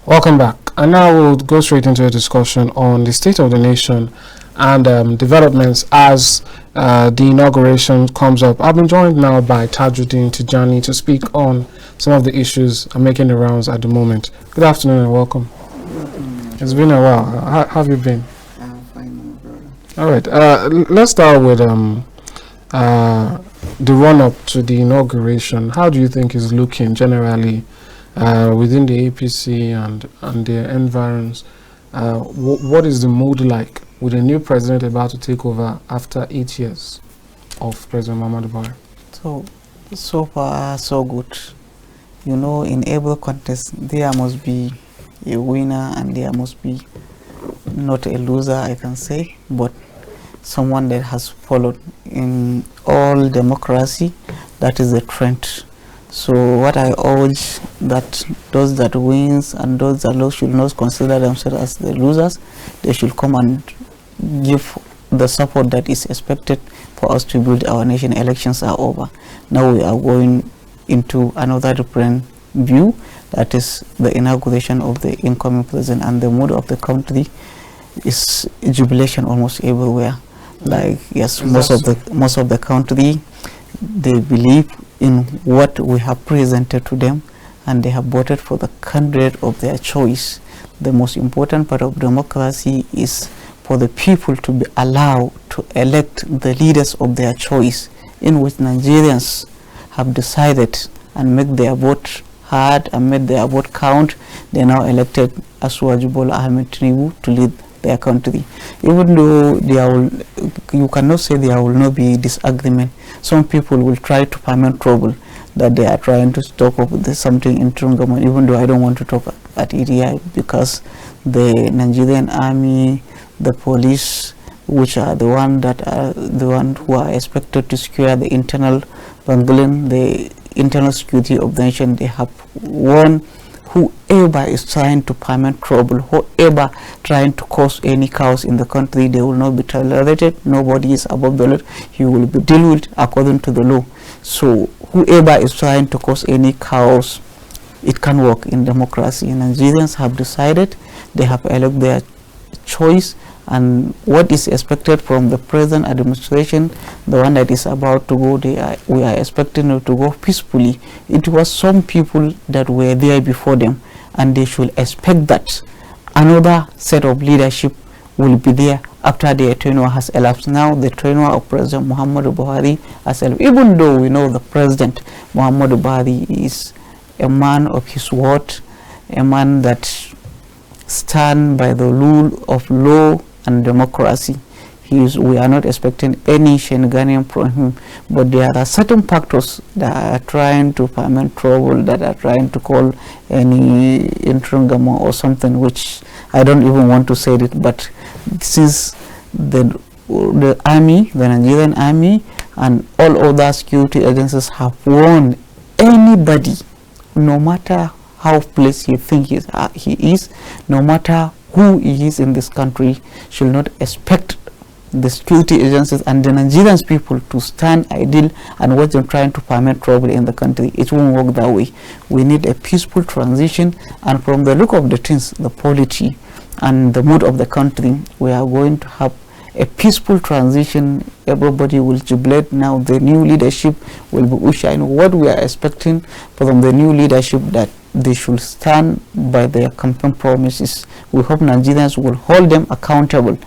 Welcome back. And now we'll go straight into a discussion on the state of the nation and developments as the inauguration comes up. I've been joined now by Tajuddin Tijani to speak on some of the issues making the rounds at the moment. Good afternoon and welcome. It's been a while. How have you been? I'm fine, my brother. All right. Let's start with the run-up to the inauguration. How do you think is looking generally within the APC and their environs? What is the mood like with a new president about to take over after 8 years of President Muhammadu Buhari? So far, so good. You know, in every contest, there must be a winner and there must be not a loser, I can say, but someone that has followed. In all democracy, that is the trend. So what I urge, that those that wins and those that lose should not consider themselves as the losers. They should come and give the support that is expected for us to build our nation. Elections are over. Now we are going into another different view, that is the inauguration of the incoming president, and the mood of the country is jubilation almost everywhere. Like, yes, most of the country, they believe in what we have presented to them, and they have voted for the candidate of their choice. The most important part of democracy is for the people to be allowed to elect the leaders of their choice, in which Nigerians have decided and make their vote heard and made their vote count. They now elected Asuwaju Bola Ahmed Tinubu to lead their country. Even though you cannot say there will not be disagreement, some people will try to foment trouble, that they are trying to talk of something in government, even though I don't want to talk at EDI, because the Nigerian army, the police, which are the one who are expected to secure the internal bungling, the internal security of the nation, they have warned whoever is trying to foment trouble, whoever trying to cause any chaos in the country, they will not be tolerated. Nobody is above the law. He will be dealt with according to the law. So whoever is trying to cause any chaos, it can work in democracy. Nigerians have decided, they have elected their choice, and what is expected from the present administration, the one that is about to go, we are expecting it to go peacefully. It was some people that were there before them, and they should expect that another set of leadership will be there after their tenure has elapsed. Now the tenure of President Muhammadu Buhari has elapsed. Even though we know the President Muhammadu Buhari is a man of his word, a man that stands by the rule of law and democracy. We are not expecting any shenanigan from him, but there are certain factors that are trying to foment trouble, that are trying to call any interim government or something, which I don't even want to say it. But since the army, the Nigerian army, and all other security agencies have warned anybody, no matter how placed he thinks he is, no matter who he is in this country, should not expect the security agencies and the Nigerian people to stand idle and watch them trying to foment trouble in the country. It won't work that way. We need a peaceful transition, and from the look of the things, the polity and the mood of the country, we are going to have a peaceful transition. Everybody will jubilate. Now the new leadership will be ushered. What we are expecting from the new leadership, that they should stand by their campaign promises. We hope Nigerians will hold them accountable.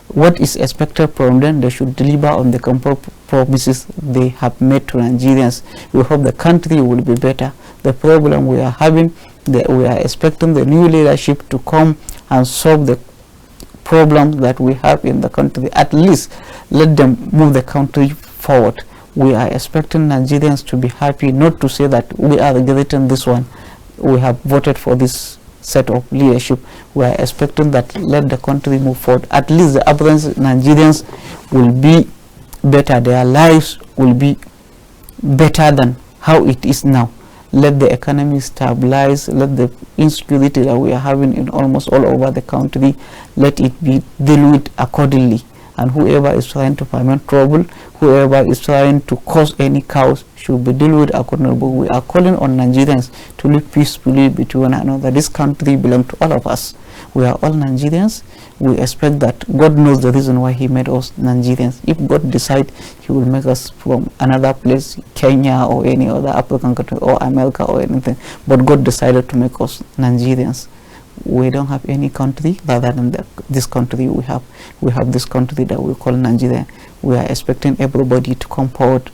What is expected from them, they should deliver on the campaign promises they have made to Nigerians. We hope the country will be better. The problem we are having, we are expecting the new leadership to come and solve the problems that we have in the country. At least let them move the country forward. We are expecting Nigerians to be happy, not to say that we are getting this one, we have voted for this set of leadership. We are expecting that let the country move forward. At least the average Nigerians will be better. Their lives will be better than how it is now. Let the economy stabilize. Let the insecurity that we are having in almost all over the country, let it be dealt with accordingly. and whoever is trying to ferment trouble, whoever is trying to cause any chaos should be dealt with accordingly. We are calling on Nigerians to live peacefully between one another. This country belongs to all of us. We are all Nigerians. We expect that God knows the reason why he made us Nigerians. If God decides he will make us from another place, Kenya or any other African country or America or anything, but God decided to make us Nigerians. We don't have any country rather than this country we have. We have this country that we call Nigeria. We are expecting everybody to come forward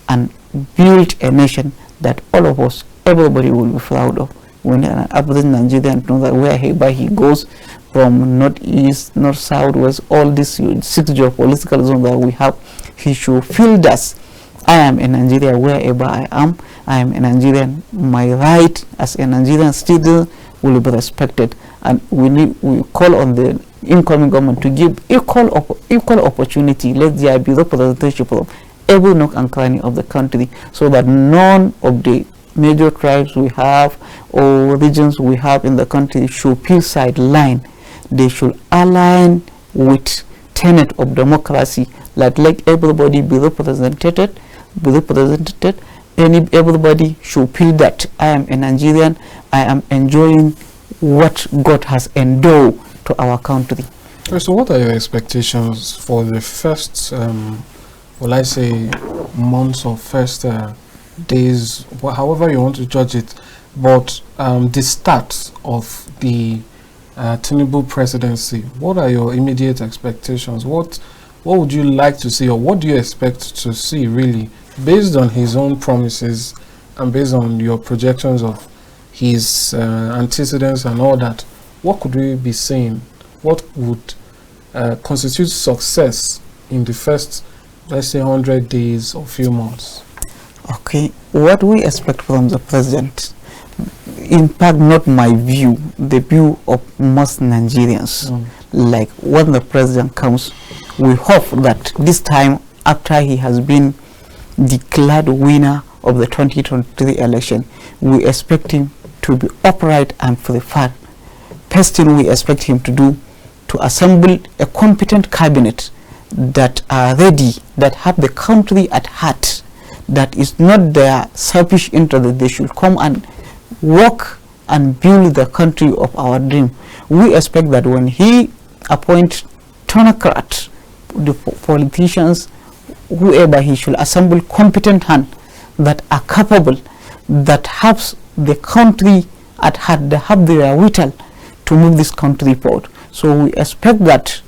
and build a nation that all of us, everybody will be proud of. When an average Nigerian knows that wherever he goes, from northeast, north, south, west, all these 6 geopolitical zones that we have, he should feel that I am a Nigerian wherever I am. I am a Nigerian. My right as a Nigerian citizen will be respected, and we call on the incoming government to give equal opportunity. Let there be representation from every nook and cranny of the country, so that none of the major tribes we have or regions we have in the country should feel sidelined. They should align with tenet of democracy, let everybody be represented. Everybody should feel that I am a Nigerian. I am enjoying what God has endowed to our country. So what are your expectations for the first, will I say, months or first days, however you want to judge it, but the start of the Tinubu presidency? What are your immediate expectations? What would you like to see, or what do you expect to see, really, based on his own promises and based on your projections of his antecedents and all that? What could we be saying? What would constitute success in the first, let's say, 100 days or few months? Okay, what we expect from the president, in fact, not my view, the view of most Nigerians. Like when the president comes, we hope that this time, after he has been declared winner of the 2023 election, we expect him to be upright and fair. First thing we expect him to do, to assemble a competent cabinet that are ready, that have the country at heart, that is not their selfish interest, that they should come and work and build the country of our dream. We expect that when he appoints technocrats, the politicians, whoever, he should assemble competent hands that are capable, that have the country at heart, that have their vital to move this country forward. So we expect that,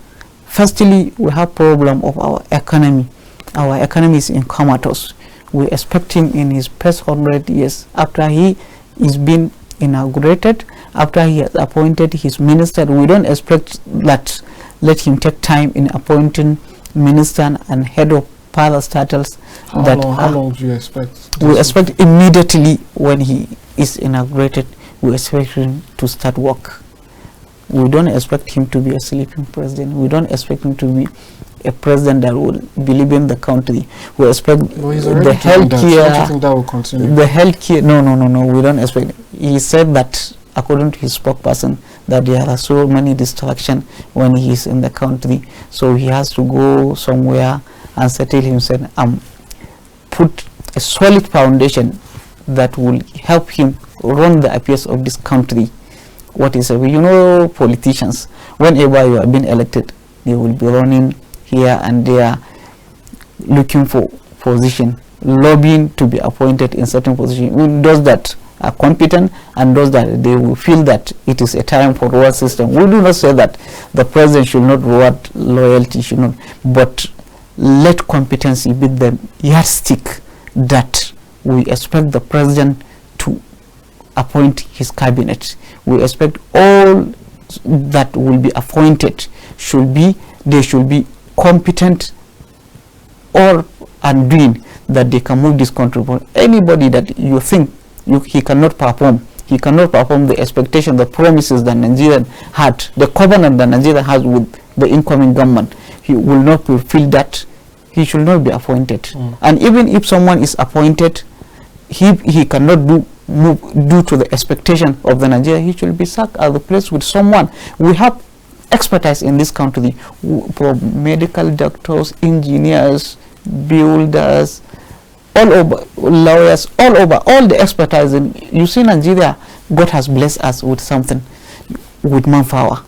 firstly, we have problem of our economy. Our economy is in comatose. We expect him in his first 100 years, after he is been inaugurated, after he has appointed his minister. We don't expect that let him take time in appointing minister and head of further status. How long do you expect? We expect immediately when he is inaugurated, we expect him to start work. We don't expect him to be a sleeping president. We don't expect him to be a president that will believe in the country. We expect the healthcare. That will continue. The healthcare. No. We don't expect. He said that, according to his spokesperson, that there are so many distractions when he is in the country. So he has to go somewhere and settle himself and put a solid foundation that will help him run the affairs of this country. What is politicians, whenever you have been elected, they will be running here and there, looking for position, lobbying to be appointed in certain position. Those that are competent and those that they will feel that it is a time for reward system. We do not say that the president should not reward loyalty, should not, but let competency be the yardstick that we expect the president to appoint his cabinet. We expect all that will be appointed should be competent or doing that they can move this country. For anybody that you think he cannot perform the expectation, the promises that Nigeria had, the covenant that Nigeria has with the incoming government, he will not fulfill that. He should not be appointed. And even if someone is appointed, he cannot do to the expectation of the Nigeria, he should be sacked or replaced with someone. We have expertise in this country, from medical doctors, engineers, builders, all over, lawyers, all over, all the expertise. You see, Nigeria, God has blessed us with something, with manpower.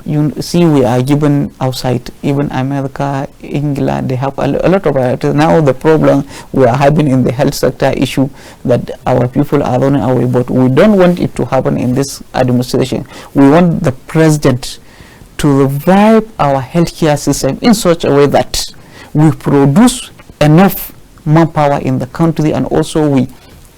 You see, we are given outside, even America, England, they have a lot of it. Now the problem we are having in the health sector issue, that our people are running away, but we don't want it to happen in this administration. We want the president to revive our healthcare system in such a way that we produce enough manpower in the country, and also we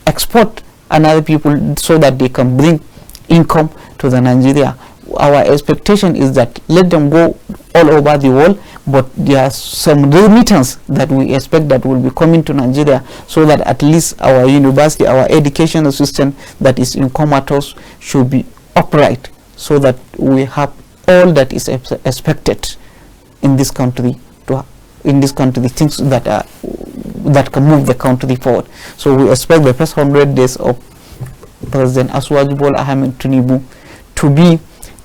export another people so that they can bring income to the Nigeria. Our expectation is that let them go all over the world, but there are some remittance that we expect that will be coming to Nigeria, so that at least our university, our educational system that is in comatose should be upright, so that we have all that is expected in this country, things that are that can move the country forward. So we expect the first 100 days of President Asuwaju Ahmed Tinubu to be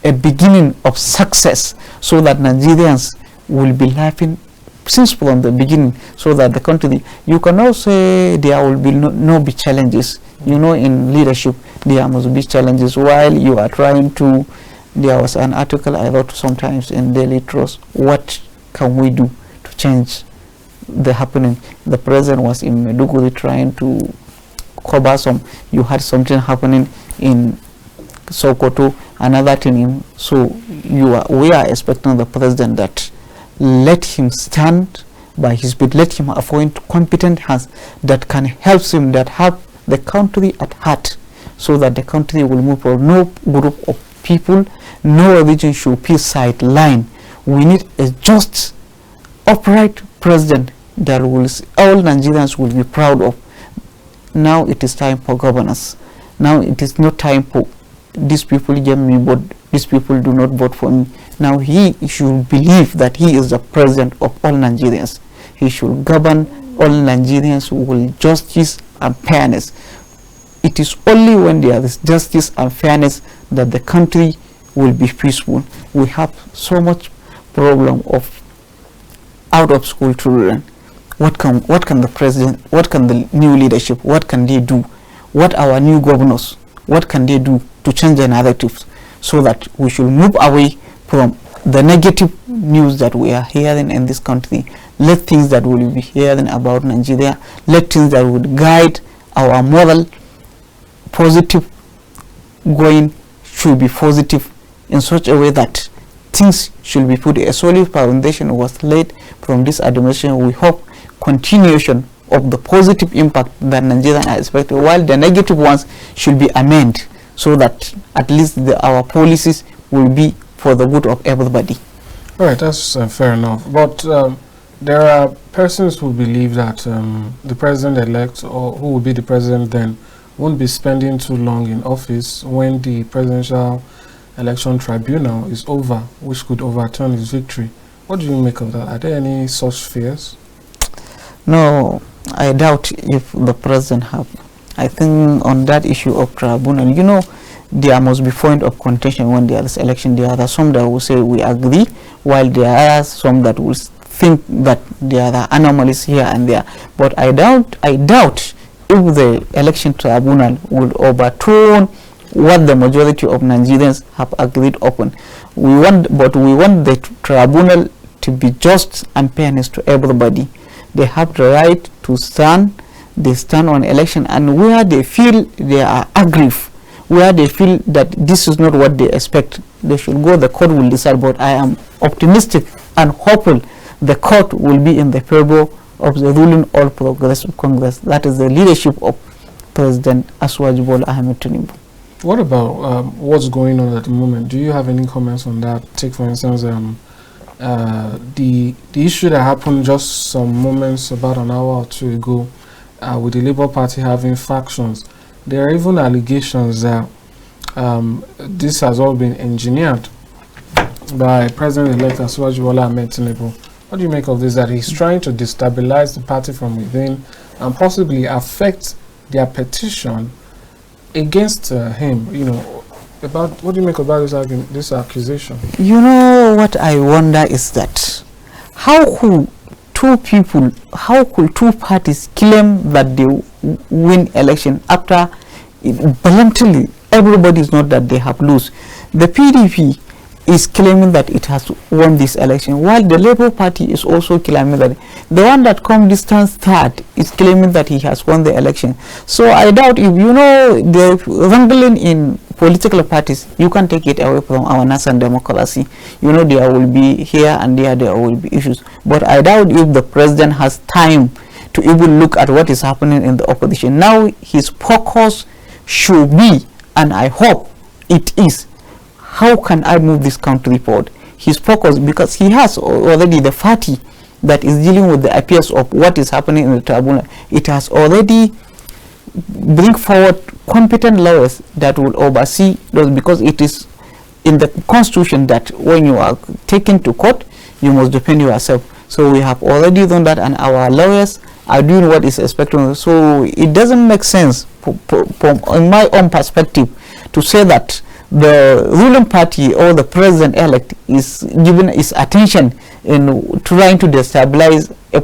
a beginning of success, so that Nigerians will be laughing since from the beginning, so that the country, you cannot say there will be no be challenges. You know, in leadership there must be challenges. While you are trying to, there was an article I wrote sometimes in Daily Trust, what can we do to change the happening? The president was in Maiduguri trying to cover some, you had something happening in Sokoto, another thing. So we are expecting the president that let him stand by his feet, let him appoint competent hands that can help him, that have the country at heart, so that the country will move forward. No group of people, no religion should be sidelined. We need a just, upright president that will all Nigerians will be proud of. Now it is time for governance. Now it is not time for these people give me, but these people do not vote for me. Now he should believe that he is the president of all Nigerians. He should govern all Nigerians with justice and fairness. It is only when there is justice and fairness that the country will be peaceful. We have so much problem of out of school children. What can the president, what can the new leadership, what can they do? What our new governors, what can they do to change the narratives, so that we should move away from the negative news that we are hearing in this country? Let things that we will be hearing about Nigeria, let things that would guide our moral positive going should be positive, in such a way that things should be put. A solid foundation was laid from this administration. We hope continuation of the positive impact that Nigerians are expecting, while the negative ones should be amended, so that at least our policies will be for the good of everybody. All right, that's fair enough. But there are persons who believe that the president-elect, or who will be the president then, won't be spending too long in office when the Presidential Election Tribunal is over, which could overturn his victory. What do you make of that? Are there any such fears? No, I doubt if the president have. I think on that issue of tribunal, you know, there must be point of contention when there is election. There are some that will say we agree, while there are some that will think that there are anomalies here and there. But I doubt if the election tribunal will overturn what the majority of Nigerians have agreed upon. We want the tribunal to be just and fairness to everybody. They have the right to stand. They stand on election, and where they feel they are aggrieved, where they feel that this is not what they expect, they should go. The court will decide. But I am optimistic and hopeful the court will be in the favor of the ruling All Progressive Congress. That is the leadership of President Asuwaju Ahmed Tinubu. What about what's going on at the moment? Do you have any comments on that? Take for instance the issue that happened just some moments, about an hour or two ago, with the Labour Party having factions. There are even allegations that this has all been engineered by President-elect Asuwaju Ahmed Tinubu. What do you make of this, that he's trying to destabilize the party from within and possibly affect their petition against him, you know, What do you make about this accusation? You know what I wonder is that how could two parties claim that they win election after bluntly everybody is not that they have lost? The PDP is claiming that it has won this election, while the Labour Party is also claiming that the one that come distance third is claiming that he has won the election. So I doubt, if you know the wrangling in political parties, you can take it away from our national democracy. You know, there will be here and there will be issues, but I doubt if the president has time to even look at what is happening in the opposition. Now his focus should be, and I hope it is, how can I move this country forward? His focus, because he has already the party that is dealing with the affairs of what is happening in the tribunal. It has already bring forward competent lawyers that will oversee those, because it is in the constitution that when you are taken to court, you must defend yourself. So we have already done that, and our lawyers are doing what is expected. So it doesn't make sense from in my own perspective to say that the ruling party or the president-elect is giving his attention in trying to destabilize a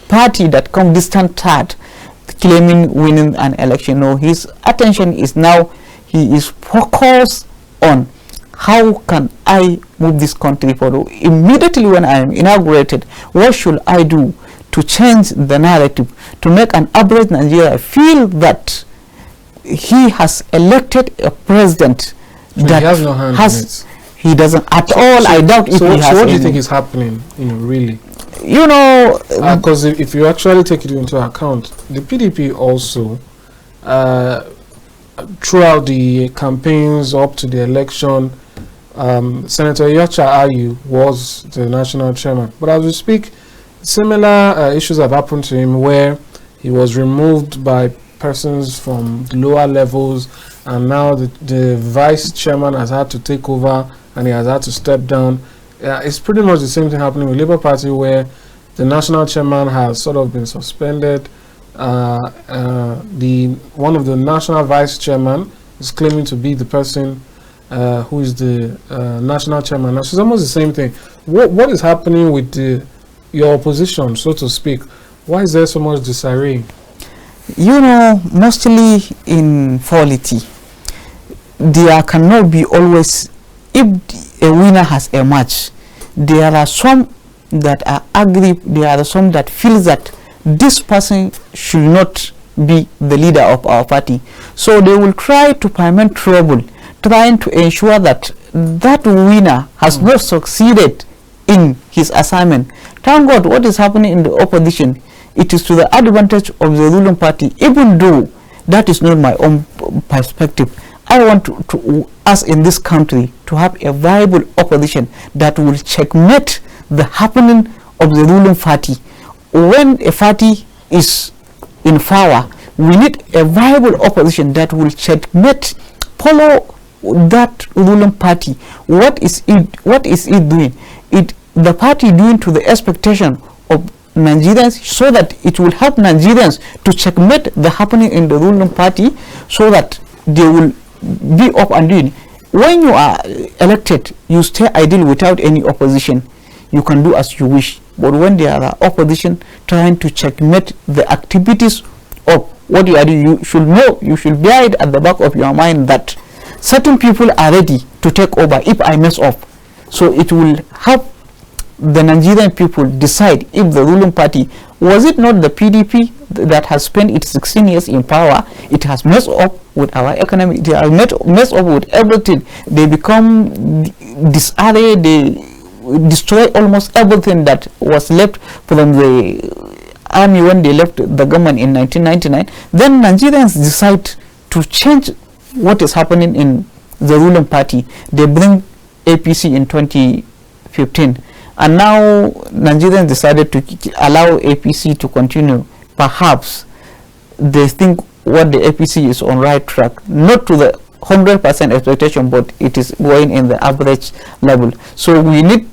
party that come distant third, claiming winning an election. No, his attention is now, he is focused on how can I move this country forward. Immediately when I am inaugurated, what should I do to change the narrative, to make an average Nigeria feel that he has elected a president that he has no hand in it. He doesn't at all. I doubt if he has. So what do you think is happening, really? You know, because if you actually take it into account, the PDP also, throughout the campaigns up to the election, Senator Yacha Ayu was the national chairman. But as we speak, similar issues have happened to him, where he was removed by persons from lower levels, and now the vice chairman has had to take over, and he has had to step down. It's pretty much the same thing happening with Labour Party, where the national chairman has sort of been suspended. One of the national vice chairman is claiming to be the person who is the national chairman. So it's almost the same thing. What is happening with your opposition, so to speak? Why is there so much disarray? You know, mostly in Polity, there cannot be always, if a winner has a match, there are some that are angry, there are some that feel that this person should not be the leader of our party. So they will try to permit trouble, trying to ensure that that winner has not succeeded in his assignment. Thank God, what is happening in the opposition, it is to the advantage of the ruling party, even though that is not my own perspective. I want to us in this country to have a viable opposition that will checkmate the happening of the ruling party. When a party is in power, we need a viable opposition that will checkmate, follow that ruling party. What is it doing? The party doing to the expectation of Nigerians, so that it will help Nigerians to checkmate the happening in the ruling party, so that they will be up and doing. When you are elected, you stay idle without any opposition. You can do as you wish. But when there are opposition trying to checkmate the activities of what you are doing, you should know, you should bear it at the back of your mind that certain people are ready to take over if I mess up. So it will help the Nigerian people decide if the ruling party, was it not the PDP that has spent its 16 years in power? It has messed up with our economy, it has messed up with everything. They become disarray, they destroy almost everything that was left from the army when they left the government in 1999. Then Nigerians decide to change what is happening in the ruling party. They bring APC in 2015. And now Nigerians decided to allow APC to continue. Perhaps they think what the APC is on right track, not to the 100% expectation, but it is going in the average level. So we need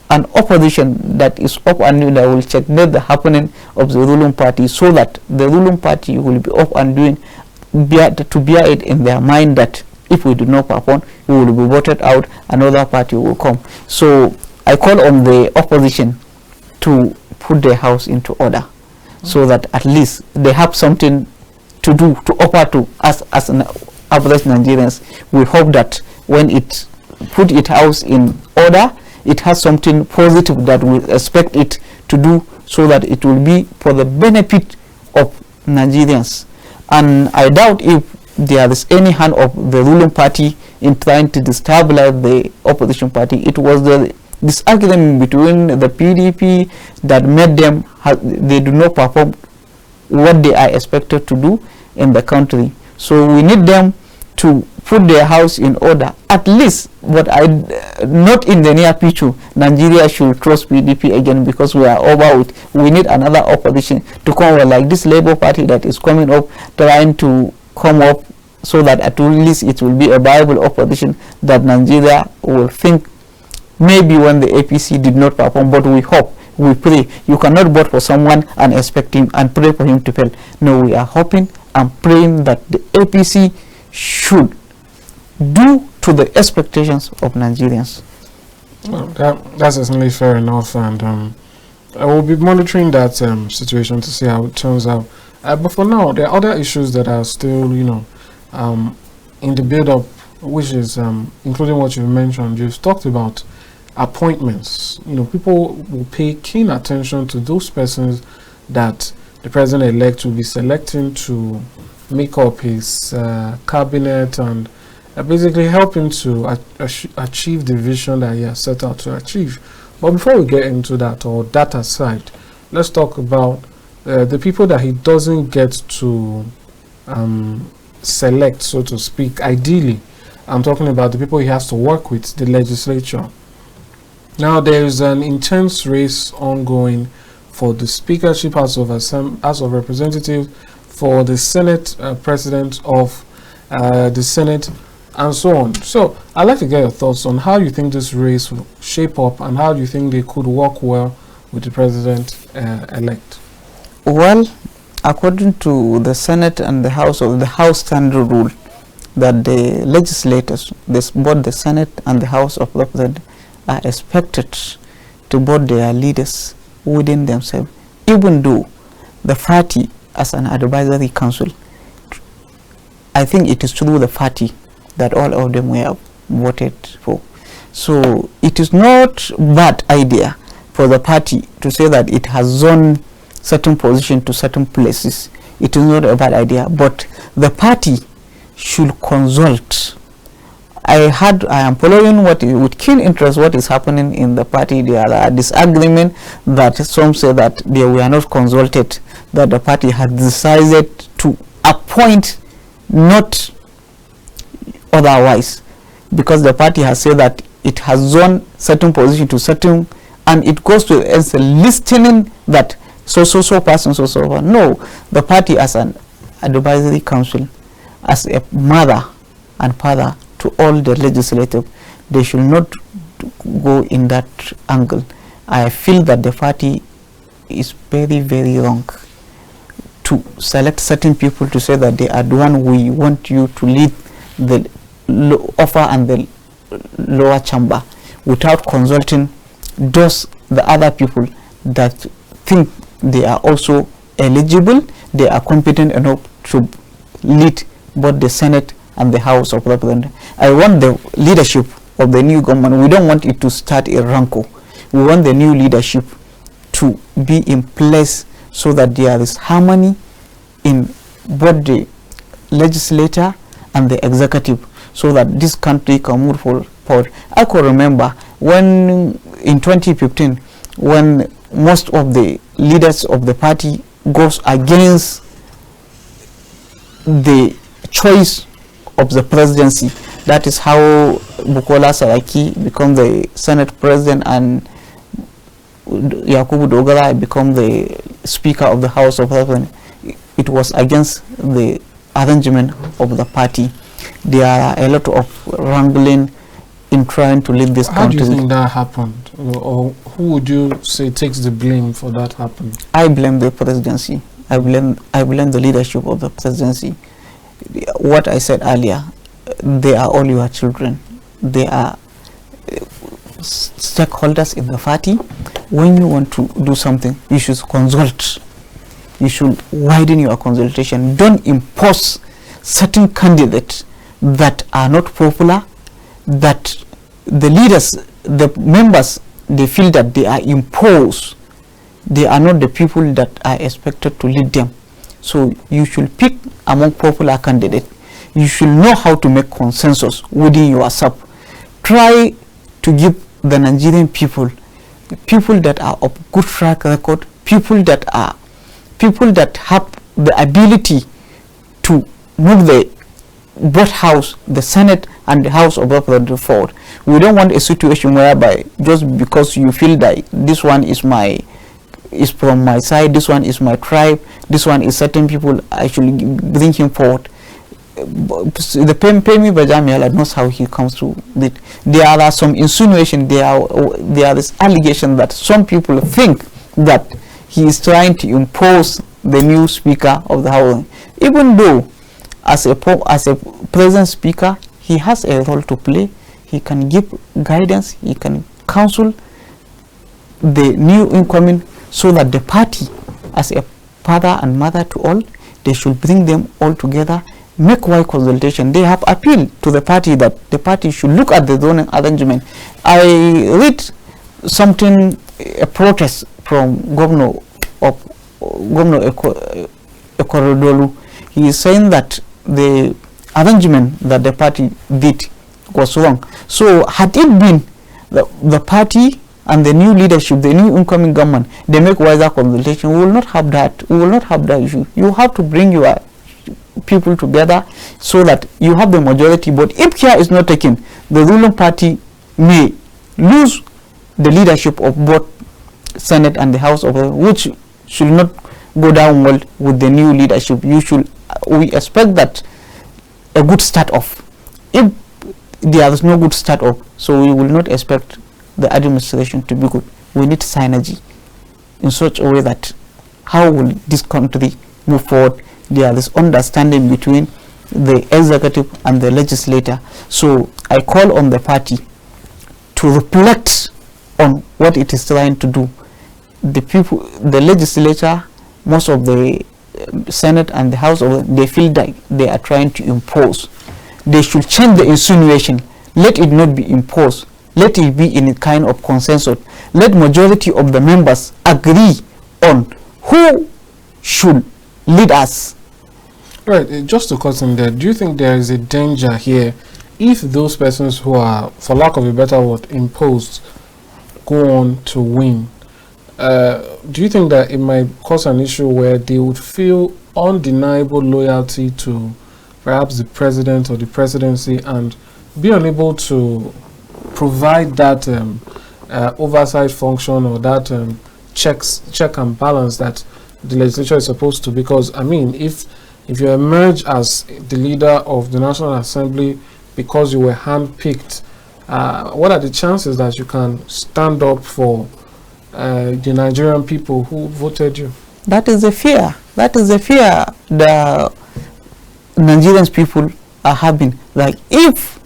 an opposition that is up and doing, that will checkmate the happening of the ruling party, so that the ruling party will be up and doing, to bear it in their mind that If we do not perform, we will be voted out, another party will come. So I call on the opposition to put their house into order, so that at least they have something to do, to offer to us as an average Nigerians. We hope that when it put its house in order, it has something positive that we expect it to do, so that it will be for the benefit of Nigerians. And I doubt if there is any hand of the ruling party in trying to destabilize the opposition party. It was the disagreement between the PDP that made them they do not perform what they are expected to do in the country. So we need them to put their house in order, at least. But not in the near future Nigeria should trust PDP again, because we are over it. We need another opposition to come over, like this Labour Party that is coming up, trying to come up, so that at least it will be a viable opposition that Nigeria will think maybe when the APC did not perform. But we hope, we pray. You cannot vote for someone and expect him and pray for him to fail. No, we are hoping and praying that the APC should do to the expectations of Nigerians. Well, that's certainly fair enough, and I will be monitoring that situation to see how it turns out. But for now, there are other issues that are still, in the build-up, which is including what you mentioned. You've talked about appointments. People will pay keen attention to those persons that the president-elect will be selecting to make up his cabinet and basically help him to achieve the vision that he has set out to achieve. But before we get into that, or that aside, let's talk about the people that he doesn't get to select, so to speak. Ideally, I'm talking about the people he has to work with, the legislature. Now, there is an intense race ongoing for the speakership, House of Representatives, for the Senate president of the Senate, and so on. So I'd like to get your thoughts on how you think this race will shape up, and how do you think they could work well with the president-elect? Well, according to the Senate and the House standard rule, that the legislators, both the Senate and the House of Representatives, are expected to vote their leaders within themselves, even though the party as an advisory council, I think it is through the party that all of them were voted for. So it is not bad idea for the party to say that it has zoned certain position to certain places. It is not a bad idea, but the party should consult. I am following with keen interest what is happening in the party. There are disagreement that some say that they were not consulted, that the party had decided to appoint, not otherwise, because the party has said that it has zoned certain position to certain, and it goes to as a listening that so person, so. No, the party as an advisory council, as a mother and father to all the legislative, they should not go in that angle. I feel that the party is very, very wrong to select certain people to say that they are the one we want you to lead the upper and the lower chamber, without consulting the other people that think they are also eligible, they are competent enough to lead both the Senate and the House of Representatives. I want the leadership of the new government. We don't want it to start a rancor. We want the new leadership to be in place, so that there is harmony in both the legislature and the executive, so that this country can move forward. I could remember when in 2015, when most of the leaders of the party goes against the choice of the presidency. That is how Bukola Saraki became the Senate president and Yakubu Dogara became the Speaker of the House of Representatives. It was against the arrangement of the party. There are a lot of wrangling in trying to lead this country. How do you think that happened? Or who would you say takes the blame for that happening? I blame the presidency. I blame the leadership of the presidency. What I said earlier, they are all your children. They are stakeholders in the party. When you want to do something, you should consult. You should widen your consultation. Don't impose certain candidates that are not popular, that the leaders, the members, they feel that they are imposed. They are not the people that are expected to lead them. So you should pick among popular candidates. You should know how to make consensus within yourself. Try to give the Nigerian people that are of good track record, people that have the ability to move the both house, the Senate and the House of Representatives forward. We don't want a situation whereby just because you feel that this one is from my side, this one is my tribe, this one is certain people, I should bring him forward. The Pemi Bajamiala knows how he comes to it. There are some insinuation, there is allegation that some people think that he is trying to impose the new speaker of the House, even though as a present speaker he has a role to play. He can give guidance, he can counsel the new incoming, so that the party, as a father and mother to all, they should bring them all together, make wide consultation. They have appealed to the party that the party should look at the zoning arrangement. I read something, a protest from Governor Ekorodolu. He is saying that the arrangement that the party did was wrong. So had it been the party and the new leadership, the new incoming government, they make wiser consultation, we will not have that. We will not have that issue. You have to bring your people together so that you have the majority. But if care is not taken, the ruling party may lose the leadership of both Senate and the House of Representatives, which should not go down well with the new leadership. We expect that a good start off. If there is no good start off, so we will not expect the administration to be good. We need synergy in such a way that how will this country move forward? There is understanding between the executive and the legislator. So I call on the party to reflect on what it is trying to do. The people, the legislature, most of the Senate and the House, they feel that they are trying to impose. They should change the insinuation. Let it not be imposed. Let it be in a kind of consensus. Let majority of the members agree on who should lead us. Right, just to cut in there, do you think there is a danger here if those persons who are, for lack of a better word, imposed, go on to win? Do you think that it might cause an issue where they would feel undeniable loyalty to perhaps the president or the presidency and be unable to provide that oversight function or that check and balance that the legislature is supposed to? Because I mean, if you emerge as the leader of the National Assembly because you were handpicked, what are the chances that you can stand up for the Nigerian people who voted you? That is the fear. That is the fear the Nigerian people are having. Like, if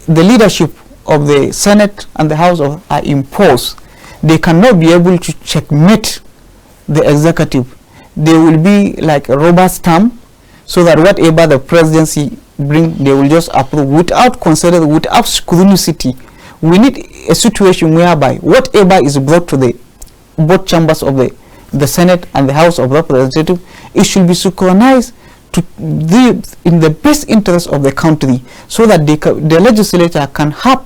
the leadership of the Senate and the House are imposed, they cannot be able to checkmate the executive. They will be like a rubber stamp, so that whatever the presidency bring, they will just approve without considering, without scrutiny. We need a situation whereby whatever is brought to the both chambers of the Senate and the House of Representatives, it should be synchronized to in the best interest of the country, so that the legislature can have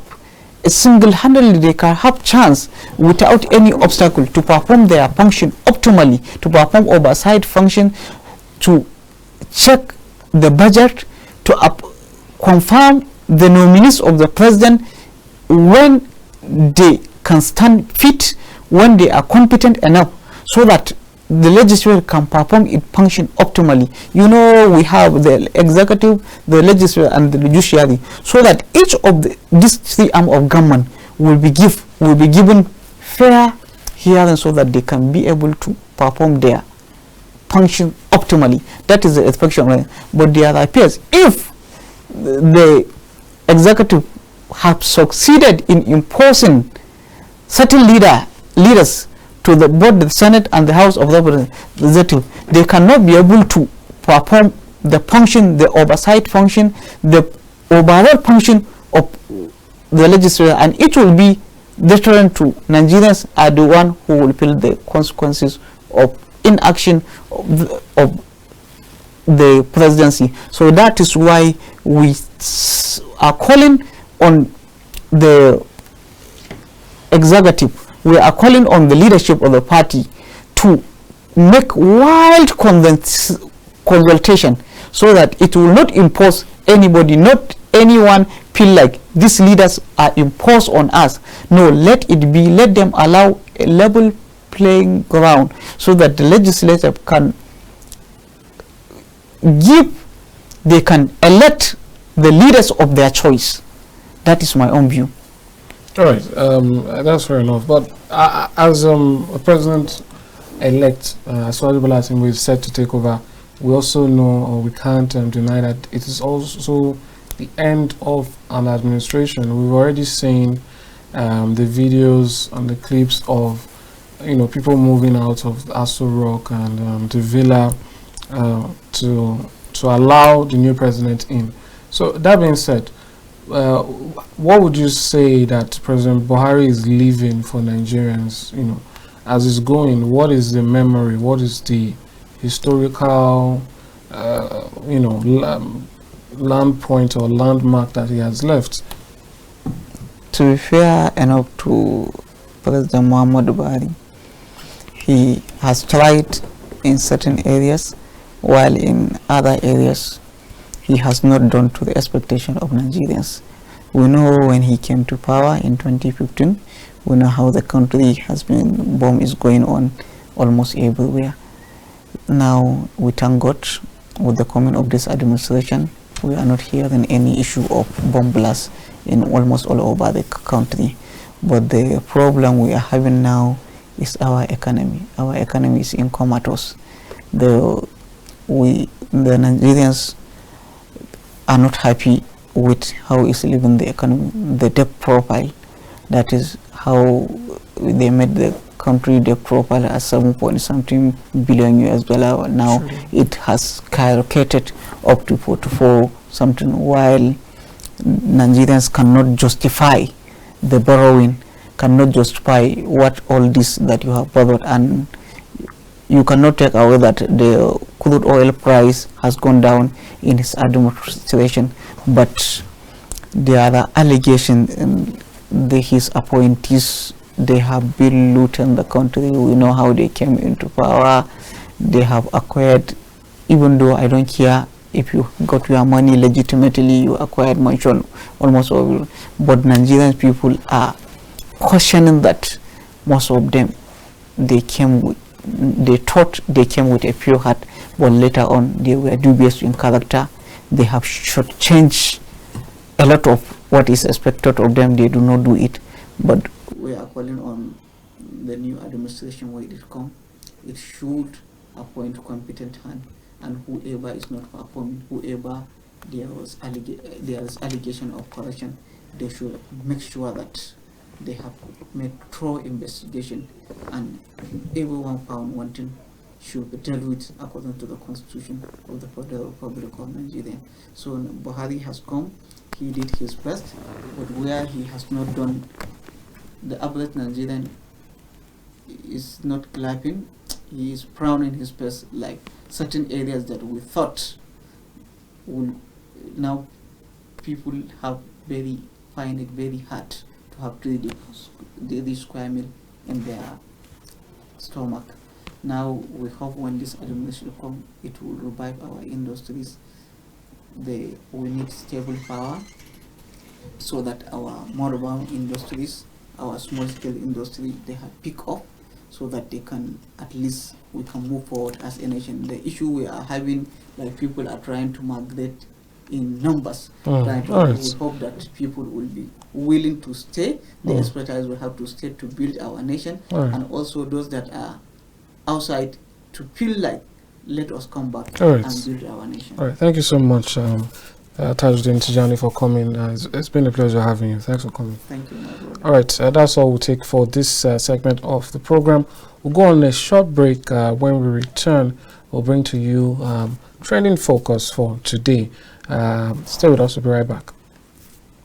a single-handedly, they can have chance without any obstacle to perform their function optimally, to perform oversight function, to check the budget, to confirm the nominees of the president when they can stand fit, when they are competent enough, so that the legislature can perform its function optimally. You know, we have the executive, the legislature, and the judiciary, so that each of these three arms of government will be given fair hearing, so that they can be able to perform their function optimally. That is the expectation. But there appears, if the executive have succeeded in imposing certain leaders to both the Senate and the House of Representatives, they cannot be able to perform the function, the oversight function, the overall function of the legislature, and it will be deterrent to Nigerians are the one who will feel the consequences of inaction of the presidency. So that is why we are calling on the executive, we are calling on the leadership of the party to make wild consultation so that it will not impose anybody, not anyone feel like these leaders are imposed on us. No, let them allow a level playing ground so that the legislature can they can elect the leaders of their choice. That is my own view. All right, that's fair enough. But as a president-elect, Asuwaju Bola Tinubu is set to take over, we also know, or we can't deny that it is also the end of an administration. We've already seen the videos and the clips of people moving out of Aso Rock and the villa to allow the new president in. So that being said, what would you say that President Buhari is leaving for Nigerians? As he's going, what is the memory? What is the historical, land point or landmark that he has left? To be fair enough to President Muhammadu Buhari, he has tried in certain areas, while in other areas he has not done to the expectation of Nigerians. We know when he came to power in 2015, we know how the country has been, bomb is going on almost everywhere. Now we thank God, with the coming of this administration, we are not hearing any issue of bomb blasts in almost all over the country. But the problem we are having now is our economy. Our economy is in comatose. The Nigerians are not happy with how is living the economy, the debt profile. That is how they made the country debt profile at 7.something billion US dollar. Now it has skyrocketed up to 44 something, while Nigerians cannot justify the borrowing, cannot justify what all this that you have borrowed, and you cannot take away that the crude oil price has gone down in his administration. But there are allegations his appointees, they have been looting the country. We know how they came into power. They have acquired, even though I don't care if you got your money legitimately, you acquired mansion almost all. But Nigerian people are questioning that. Most of them, they thought they came with a pure heart, but later on they were dubious in character. They have changed a lot of what is expected of them. They do not do it. But we are calling on the new administration, when it comes, it should appoint competent hand, and whoever is not performing, whoever there is allegation of corruption, they should make sure that they have made thorough investigation, and everyone found wanting should be dealt with according to the Constitution of the Federal Republic of Nigeria. So Buhari has come, he did his best, but where he has not done, the average Nigerian is not clapping. He is proud in his best, like certain areas that we thought would, now people find it very hard to have 3 square meal in their stomach. Now we hope when this administration comes, it will revive our industries. We need stable power so that our mobile industries, our small scale industry, they have pick up, so that they can, at least we can move forward as a nation. The issue we are having, like people are trying to migrate in numbers. We hope that people will be willing to stay. The expertise will have to stay to build our nation, and also those that are outside to feel like, let us come back and build our nation. All right, thank you so much. Tajuddin Tijani, for coming. It's been a pleasure having you. Thanks for coming. Thank you, my brother. All right, that's all we'll take for this segment of the program. We'll go on a short break. When we return, we'll bring to you trending focus for today. Stay with us. We'll be right back.